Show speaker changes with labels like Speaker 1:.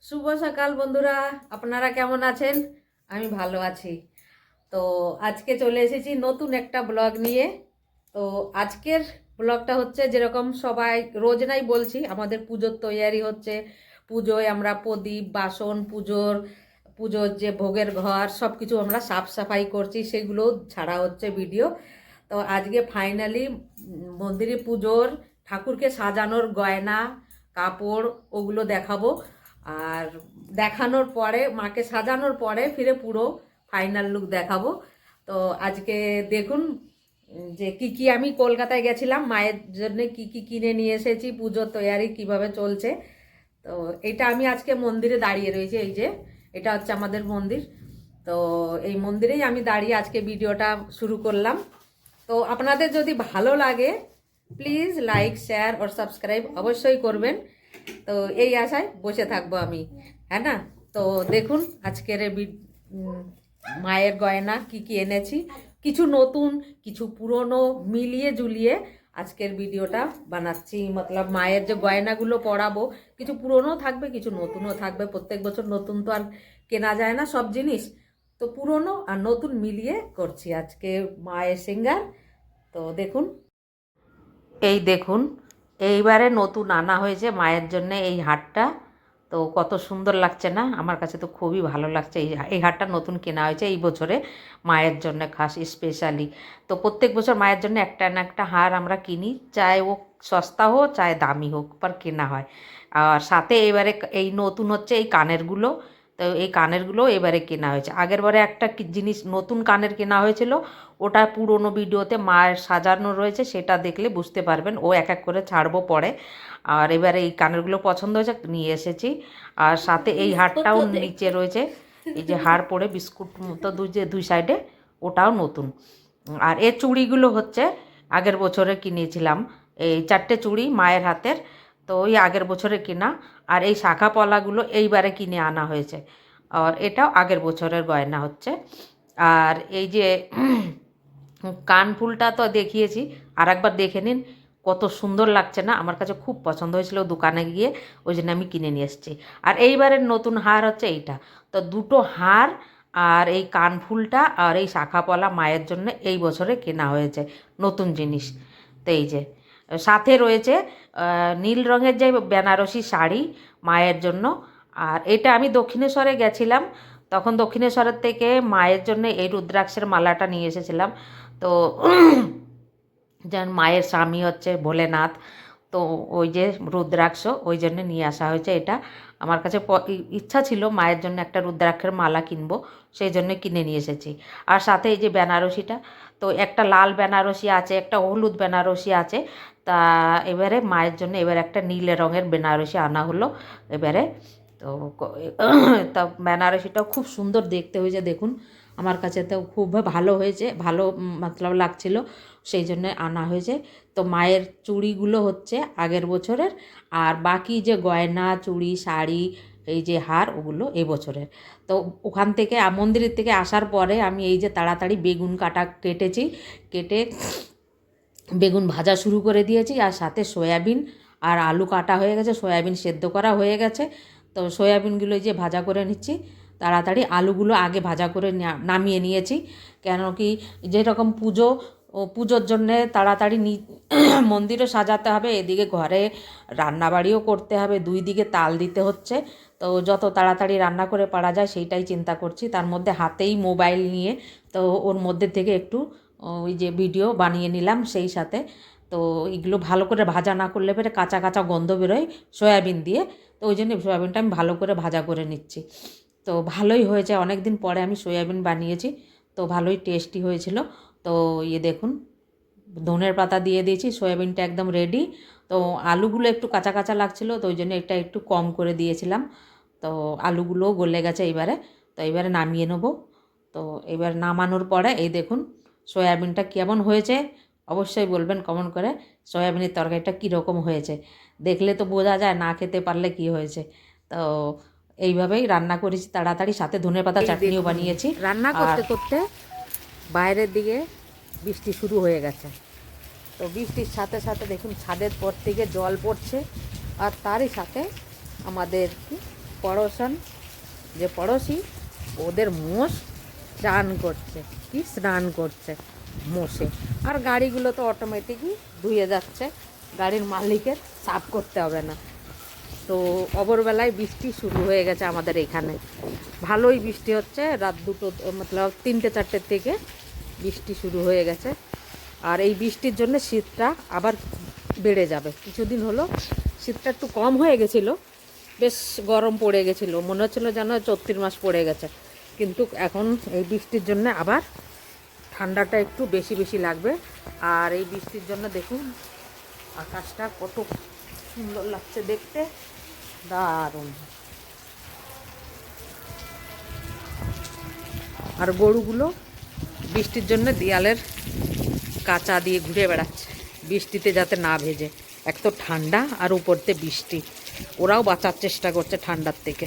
Speaker 1: শুভ সকাল বন্ধুরা, আপনারা কেমন আছেন? আমি ভালো আছি। তো আজকে চলে এসেছি নতুন একটা ব্লগ নিয়ে। তো আজকের ব্লগটা হচ্ছে, যেরকম সবাই রোজ নাই বলছি, আমাদের পুজোর তৈয়ারি হচ্ছে। পুজোয় আমরা প্রদীপ, বাসন, পুজোর যে ভোগের ঘর সব কিছু আমরা সাফ সাফাই করছি, সেগুলো ছাড়া হচ্ছে ভিডিও। তো আজকে ফাইনালি মন্দিরে পুজোর ঠাকুরকে সাজানোর গয়না, কাপড় ওগুলো দেখাবো। আর দেখানোর পরে, মাকে সাজানোর পরে ফিরে পুরো ফাইনাল লুক দেখাবো। তো আজকে দেখুন যে কি কি আমি কলকাতায় গেছিলাম, মায়ের জন্য কি কি কিনে নিয়ে এসেছি, পুজোর তৈয়ারি কিভাবে চলছে। তো এটা আমি আজকে মন্দিরে দাঁড়িয়ে রয়েছি, এই যে এটা হচ্ছে আমাদের মন্দির। তো এই মন্দিরেই আমি দাঁড়িয়ে আজকে ভিডিওটা শুরু করলাম। তো আপনাদের যদি ভালো লাগে প্লিজ লাইক, শেয়ার আর সাবস্ক্রাইব অবশ্যই করবেন। তো এই আশায় বসে থাকবো আমি, হ্যাঁ না? তো দেখুন আজকের মায়ের গয়না কি কি এনেছি, কিছু নতুন কিছু পুরনো মিলিয়ে জুলিয়ে আজকের ভিডিওটা বানাচ্ছি। মতলব মায়ের যে গয়নাগুলো পরাবো, কিছু পুরনো থাকবে কিছু নতুনও থাকবে। প্রত্যেক বছর নতুন তো আর কেনা যায় না সব জিনিস, তো পুরনো আর নতুন মিলিয়ে করছি আজকে মায়ের সিঙ্গার। তো দেখুন, এই দেখুন, এইবারে নতুন আনা হয়েছে মায়ের জন্য এই হারটা। তো কত সুন্দর লাগছে না? আমার কাছে তো খুবই ভালো লাগছে। এই হারটা নতুন কেনা হয়েছে এই বছরে মায়ের জন্য, খাস স্পেশালি। তো প্রত্যেক বছর মায়ের জন্য একটা না একটা হার আমরা কিনি, চাই ও সস্তা হোক চাই দামি হোক, पर কেনা হয়। আর সাথে এবারে এই নতুন হচ্ছে এই কানেরগুলো। তো এই কানেরগুলো এবারে কেনা হয়েছে। আগের বারে একটা জিনিস নতুন কানের কেনা হয়েছিল, ওটা পুরনো ভিডিওতে মায়ের সাজানো রয়েছে, সেটা দেখলে বুঝতে পারবেন। ও এক এক করে ছাড়বো পরে। আর এবারে এই কানেরগুলো পছন্দ হয়েছে, নিয়ে এসেছি। আর সাথে এই হারটাও নিচে রয়েছে, এই যে হার পরে বিস্কুট মতো দুই সাইডে, ওটাও নতুন। আর এর চুড়িগুলো হচ্ছে আগের বছরে কিনেছিলাম, এই 4টে চুড়ি মায়ের হাতের। তো ওই আগের বছরে কেনা। আর এই শাখা পলাগুলো এইবারে কিনে আনা হয়েছে। আর এটাও আগের বছরের গয়না হচ্ছে। আর এই যে কানফুলটা তো দেখিয়েছি, আর একবার দেখে নিন কত সুন্দর লাগছে না? আমার কাছে খুব পছন্দ হয়েছিল দোকানে গিয়ে, ওই জন্য আমি কিনে নিয়ে এসেছি। আর এইবারের নতুন হার হচ্ছে এইটা। তো দুটো হার আর এই কানফুলটা আর এই শাখা পলা মায়ের জন্য এই বছরে কেনা হয়েছে, নতুন জিনিস। তো এই যে সাথে রয়েছে নীল রঙের যে বেনারসি শাড়ি মায়ের জন্য। আর এটা আমি দক্ষিণেশ্বরে গেছিলাম, তখন দক্ষিণেশ্বরের থেকে মায়ের জন্য এই রুদ্রাক্ষের মালাটা নিয়ে এসেছিলাম। তো যেন মায়ের স্বামী হচ্ছে ভোলেনাথ, তো ওই যে রুদ্রাক্ষ, ওই জন্য নিয়ে আসা হয়েছে এটা। আমার কাছে ইচ্ছা ছিল মায়ের জন্য একটা রুদ্রাক্ষের মালা কিনবো, সেই জন্য কিনে নিয়ে এসেছি। আর সাথে এই যে বেনারসিটা, তো একটা লাল বেনারসি আছে, একটা হলুদ বেনারসি আছে। তা এবারে মায়ের জন্য এবার একটা নীল রঙের বেনারসি আনা হলো এবারে। তো তা বেনারসিটাও খুব সুন্দর দেখতে হয়েছে, দেখুন। আমার কাছে তো খুব ভালো হয়েছে, ভালো মতলব লাগছিল, সেই জন্য আনা হয়েছে। তো মায়ের চুড়িগুলো হচ্ছে আগের বছরের, আর বাকি যে গয়না, চুড়ি, শাড়ি, এই যে হার, ওগুলো এবছরের। তো ওখান থেকে মন্দিরের থেকে আসার পরে আমি এই যে তাড়াতাড়ি বেগুন কেটেছি, কেটে বেগুন ভাজা শুরু করে দিয়েছি। আর সাথে সয়াবিন আর আলু কাটা হয়ে গেছে, সয়াবিন সেদ্ধ করা হয়ে গেছে। তো সয়াবিনগুলো যে ভাজা করে নিচ্ছি তাড়াতাড়ি। আলুগুলো আগে ভাজা করে নামিয়ে নিয়েছি, কেন কি যেরকম পুজোর জন্যে তাড়াতাড়ি মন্দিরও সাজাতে হবে, এদিকে ঘরে রান্নাবাড়িও করতে হবে, দুই দিকে তাল দিতে হচ্ছে। তো যত তাড়াতাড়ি রান্না করে পারা যায় সেইটাই চিন্তা করছি। তার মধ্যে হাতেই মোবাইল নিয়ে, তো ওর মধ্যে থেকে একটু ওই যে ভিডিও বানিয়ে নিলাম সেই সাথে। তো এগুলো ভালো করে ভাজা না করলে পরে কাঁচা কাঁচা গন্ধ বেরোয় সয়াবিন দিয়ে। তো ওই জন্য সয়াবিনটা আমি ভালো করে ভাজা করে নিচ্ছি। তো ভালোই হয়েছে, অনেক দিন পরে আমি সয়াবিন বানিয়েছি, তো ভালোই টেস্টি হয়েছিল। তো দেখুন, ধনের পাতা দিয়ে দিয়েছি, সয়াবিনটা একদম রেডি। তো আলুগুলো একটু কাঁচা কাঁচা লাগছিলো, তো ওই জন্য এটা একটু কম করে দিয়েছিলাম। তো আলুগুলোও গলে গেছে এইবারে। তো এবারে নামিয়ে নেবো। তো এবার নামানোর পরে এই দেখুন সয়াবিনটা কেমন হয়েছে অবশ্যই বলবেন কমেন্ট করে। সয়াবিনের তরকারিটা কীরকম হয়েছে দেখলে তো বোঝা যায়, না খেতে পারলে কি হয়েছে। তো এইভাবেই রান্না করেছি তাড়াতাড়ি, সাথে ধনেপাতা চাটনিও বানিয়েছি। রান্না করতে করতে বাইরের দিকে বৃষ্টি শুরু হয়ে গেছে। তো বৃষ্টির সাথে সাথে দেখুন ছাদের পর থেকে জল পড়ছে, আর তারই সাথে আমাদের পড়োশন যে পড়োশি ওদের মোষ চান করছে কি স্নান করছে মোষে। আর গাড়িগুলো তো অটোমেটিকই ধুয়ে যাচ্ছে, গাড়ির মালিকের সাফ করতে হবে না। তো অবরবেলায় বৃষ্টি শুরু হয়ে গেছে আমাদের এখানে, ভালোই বৃষ্টি হচ্ছে। রাত 2টো মতলব 3টে-4টের থেকে বৃষ্টি শুরু হয়ে গেছে। আর এই বৃষ্টির জন্য শীতটা আবার বেড়ে যাবে। কিছুদিন হলো শীতটা একটু কম হয়ে গেছিলো, বেশ গরম পড়ে গেছিলো, মনে হচ্ছিলো যেন চৈত্র মাস পড়ে গেছে। কিন্তু এখন এই বৃষ্টির জন্য আবার ঠান্ডাটা একটু বেশি বেশি লাগবে। আর এই বৃষ্টির জন্য দেখুন আকাশটা কত সুন্দর লাগছে দেখতে, দারুণ। আর গরুগুলো বৃষ্টির জন্য দেয়ালের কাঁচা দিয়ে ঘুরে বেড়াচ্ছে, বৃষ্টিতে যাতে না ভেজে। এক তো ঠান্ডা আর উপরতে বৃষ্টি, ওরাও বাঁচার চেষ্টা করছে ঠান্ডার থেকে।